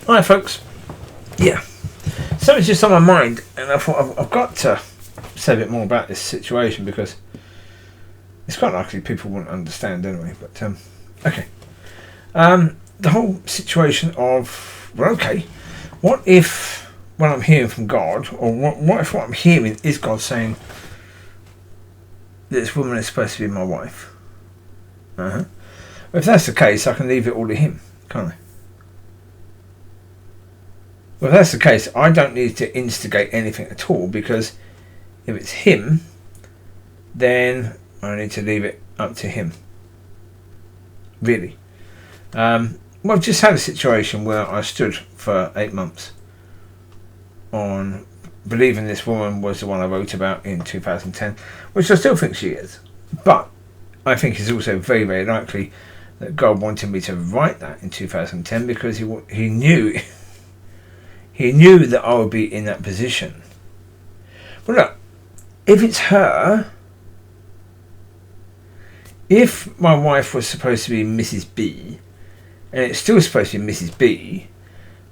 Alright, folks. Yeah. Something's just on my mind, and I thought I've got to say a bit more about this situation because it's quite likely people wouldn't understand anyway. But okay. The whole situation of, well, okay, what if what I'm hearing from God, or what if what I'm hearing is God saying that this woman is supposed to be my wife? If that's the case, I can leave it all to him, can't I? Well, if that's the case, I don't need to instigate anything at all, because if it's him, then I need to leave it up to him. Really. Well, I've just had a situation where I stood for 8 months on believing this woman was the one I wrote about in 2010, which I still think she is. But I think it's also very, very likely that God wanted me to write that in 2010 because he knew that I would be in that position. But look, if it's her, if my wife was supposed to be Mrs. B, and it's still supposed to be Mrs. B,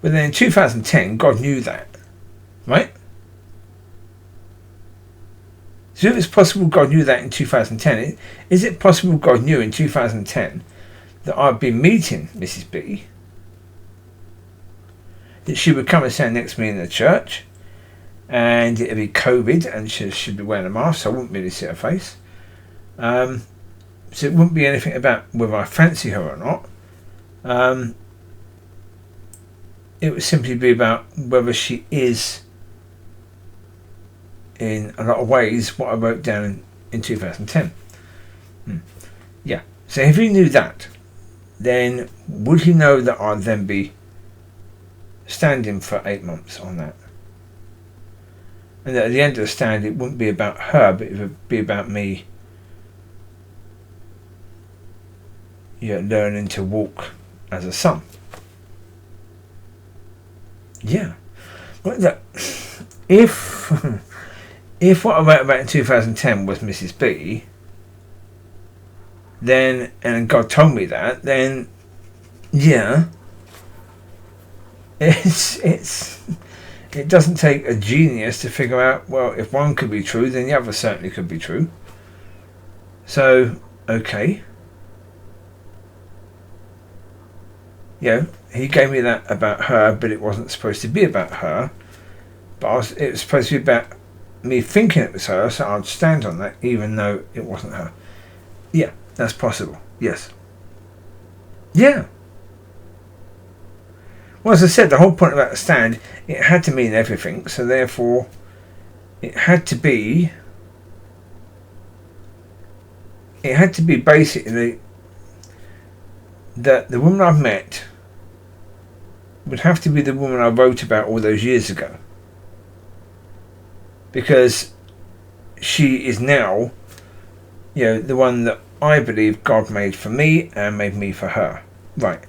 but then in 2010, God knew that, right? So if it's possible God knew that in 2010, is it possible God knew in 2010 that I'd be meeting Mrs. B, that she would come and stand next to me in the church, and it'd be COVID, and she'd be wearing a mask, so I wouldn't really see her face. So it wouldn't be anything about whether I fancy her or not. It would simply be about whether she is, in a lot of ways, what I wrote down in 2010. Yeah. So if he knew that, then would he know that I'd then be standing for 8 months on that? And that at the end of the stand, it wouldn't be about her, but it would be about me, learning to walk as a son. Yeah. Well, look, if what I wrote about in 2010 was Mrs. B, then, and God told me that, then yeah, it doesn't take a genius to figure out, well, if one could be true, then the other certainly could be true. So, okay. He gave me that about her, but it wasn't supposed to be about her. But it was supposed to be about me thinking it was her, so I'd stand on that, even though it wasn't her. Yeah, that's possible. Yes. Yeah. Well, as I said, the whole point about the stand, it had to mean everything, so therefore it had to be basically that the woman I've met would have to be the woman I wrote about all those years ago, because she is now, the one that I believe God made for me and made me for her. Right.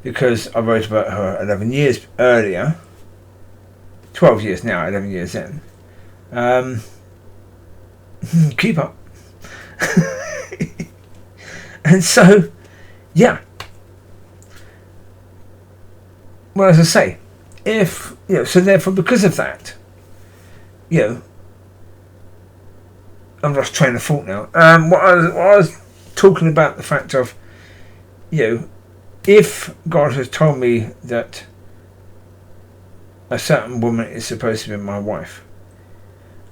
Because I wrote about her 11 years earlier, 12 years now, 11 years in. Keep up. And so, yeah. Well, as I say, so therefore, because of that, I've lost train of thought now. What I was talking about, the fact of, if God has told me that a certain woman is supposed to be my wife,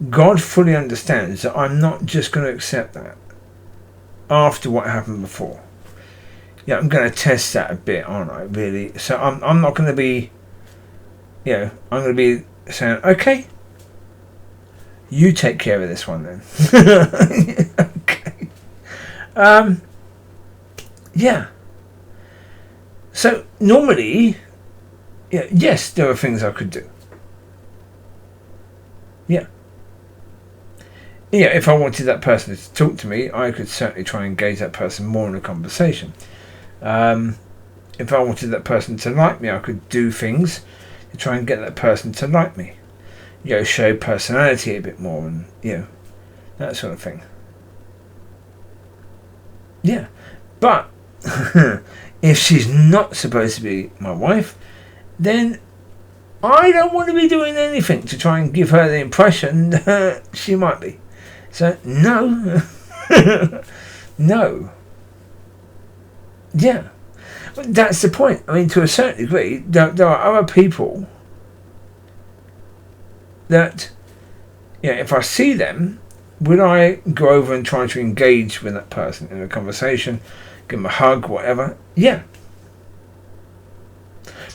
God fully understands that I'm not just going to accept that after what happened before. I'm going to test that a bit, aren't I, really? So I'm not going to be, I'm going to be saying, okay, you take care of this one then. Okay. Yeah. So normally, yes, there are things I could do. Yeah. If I wanted that person to talk to me, I could certainly try and engage that person more in a conversation. If I wanted that person to like me, I could do things to try and get that person to like me. Show personality a bit more, and that sort of thing. But if she's not supposed to be my wife, then I don't want to be doing anything to try and give her the impression that she might be. So, no. No. Yeah. That's the point. I mean, to a certain degree, there are other people that, if I see them, would I go over and try to engage with that person in a conversation, give them a hug, whatever? Yeah.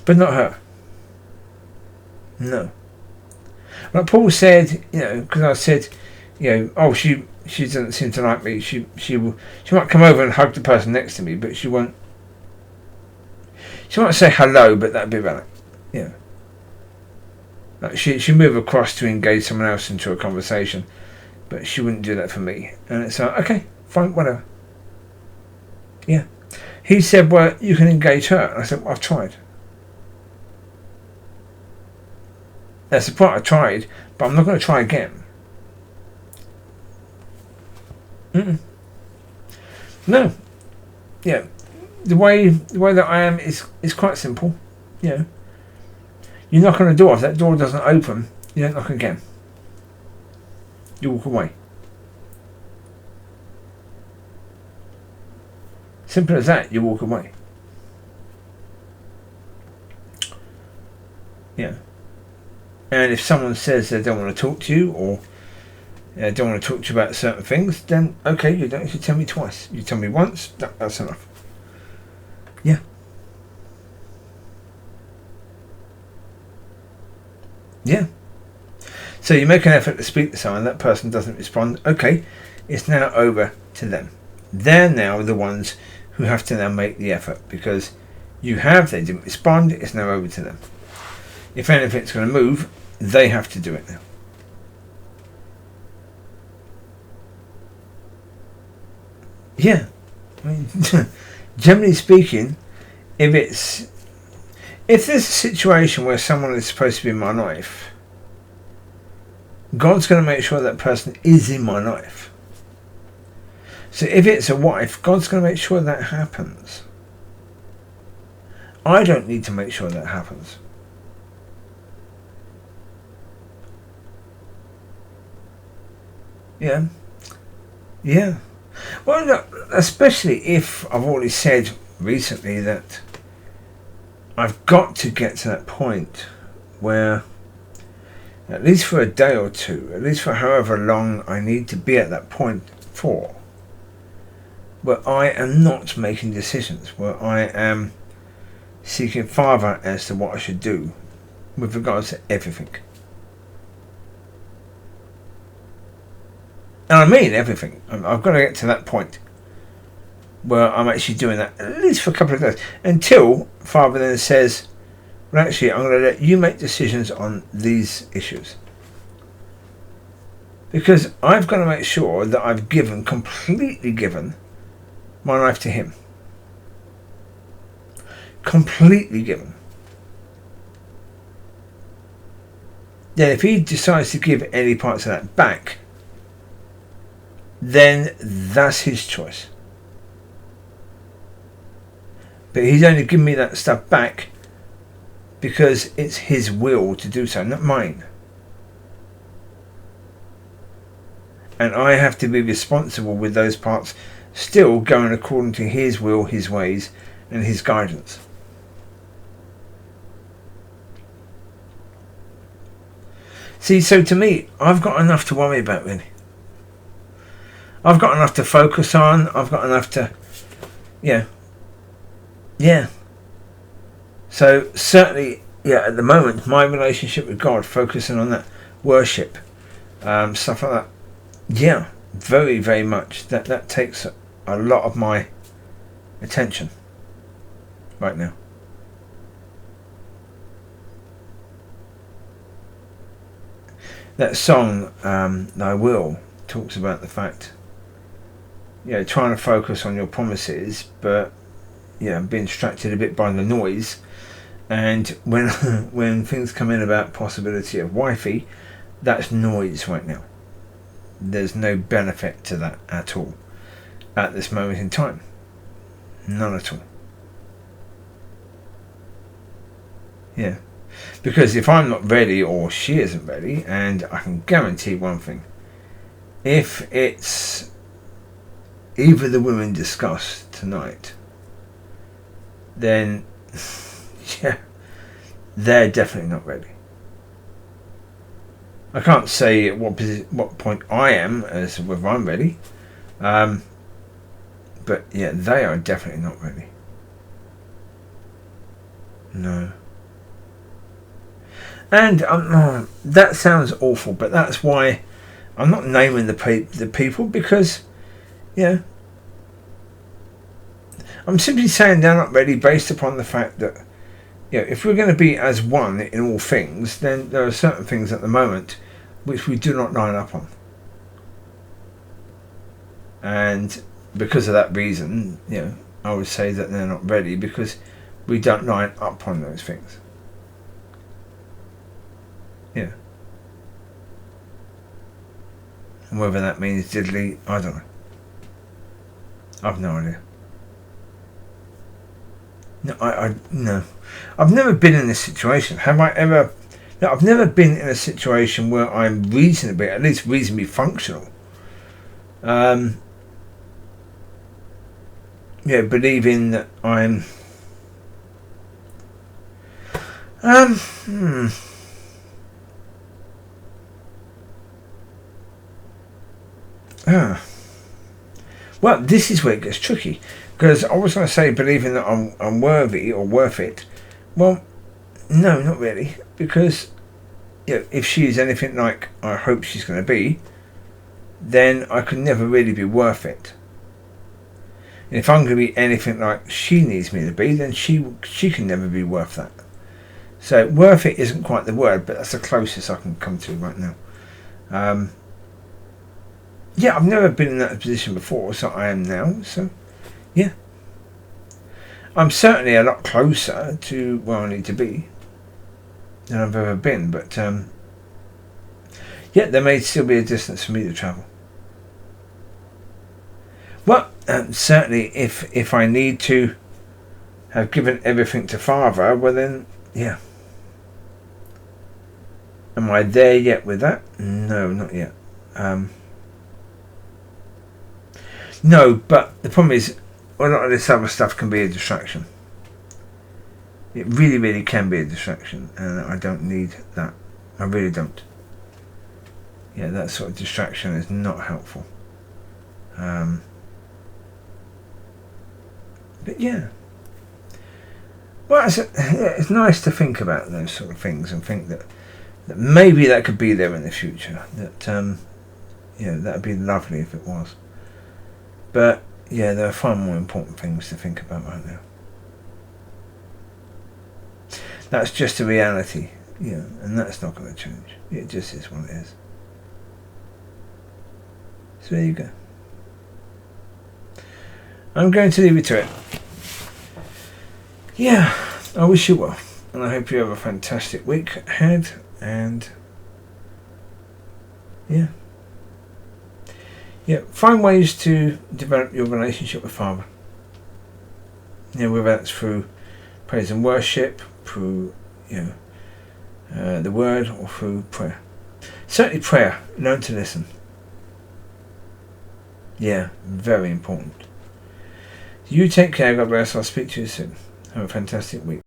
But not her. No. Like Paul said, because I said, oh, she doesn't seem to like me. She might come over and hug the person next to me, but she won't. She might say hello, but that'd be about it. Yeah. Like she move across to engage someone else into a conversation, but she wouldn't do that for me. And it's like, okay, fine, whatever. Yeah. He said, well, you can engage her. And I said, well, I've tried. That's the part I tried, but I'm not going to try again. No. Yeah. The way that I am is quite simple. You knock on a door. If that door doesn't open, you don't knock again. You walk away. Simple as that. You walk away. Yeah. And if someone says they don't want to talk to you, or don't want to talk to you about certain things, then okay, you don't have to tell me twice. You tell me once, that's enough. Yeah. Yeah. So you make an effort to speak to someone, that person doesn't respond. Okay, it's now over to them. They're now the ones who have to now make the effort, because they didn't respond, it's now over to them. If anything's going to move, they have to do it now. Yeah. I mean, generally speaking, if there's a situation where someone is supposed to be in my life, God's going to make sure that person is in my life. So if it's a wife, God's going to make sure that happens. I don't need to make sure that happens. Yeah. Yeah. Well, look, especially if I've already said recently that I've got to get to that point where, at least for a day or two, at least for however long I need to be at that point for, where I am not making decisions, where I am seeking Father as to what I should do with regards to everything. And I mean everything. I've got to get to that point where I'm actually doing that, at least for a couple of days, until Father then says, well, actually, I'm going to let you make decisions on these issues. Because I've got to make sure that I've completely given my life to Him. Completely given. Then if He decides to give any parts of that back, then that's His choice. But He's only given me that stuff back because it's His will to do so, not mine. And I have to be responsible with those parts still going according to His will, His ways, and His guidance. See, so to me, I've got enough to worry about, really. I've got enough to focus on. I've got enough to, yeah. So certainly, at the moment, my relationship with God, focusing on that worship, stuff like that, yeah, very, very much. That takes a lot of my attention right now. That song, I Will, talks about the fact, trying to focus on your promises, but being distracted a bit by the noise. And when things come in about possibility of wifey, that's noise right now. There's no benefit to that at all at this moment in time. None at all. Yeah. Because if I'm not ready or she isn't ready, and I can guarantee one thing, if it's either the women discussed tonight, then yeah, they're definitely not ready. I can't say at what point I am as whether I'm ready, but yeah, they are definitely not ready. No. And that sounds awful, but that's why I'm not naming the people, because yeah, I'm simply saying they're not ready based upon the fact that, you know, if we're going to be as one in all things, then there are certain things at the moment which we do not line up on. And because of that reason, you know, I would say that they're not ready because we don't line up on those things. Yeah. And whether that means diddly, I don't know. I've no idea. No, I've never been in this situation. Have I ever? No, I've never been in a situation where I'm at least reasonably functional. Yeah, believing that I'm. Well, this is where it gets tricky. Because I was going to say believing that I'm worthy or worth it. Well, no, not really. Because you know, if she is anything like I hope she's going to be, then I could never really be worth it. And if I'm going to be anything like she needs me to be, then she can never be worth that. So worth it isn't quite the word, but that's the closest I can come to right now. Yeah, I've never been in that position before, so I am now. So yeah, I'm certainly a lot closer to where I need to be than I've ever been, but yeah, there may still be a distance for me to travel. Well, certainly if I need to have given everything to Father, well then, yeah. Am I there yet with that? No, not yet. No, but the problem is, a lot of this other stuff can be a distraction. It really, really can be a distraction, and I don't need that. I really don't. Yeah, that sort of distraction is not helpful. But yeah. Well, it's nice to think about those sort of things and think that maybe that could be there in the future. That yeah, that would be lovely if it was. But yeah, there are far more important things to think about right now. That's just a reality, yeah, and that's not going to change. It just is what it is. So there you go. I'm going to leave you to it. Yeah, I wish you well, and I hope you have a fantastic week ahead, and yeah. Yeah, find ways to develop your relationship with Father. You know, whether that's through praise and worship, through the Word, or through prayer. Certainly prayer. Learn to listen. Yeah, very important. You take care. God bless. I'll speak to you soon. Have a fantastic week.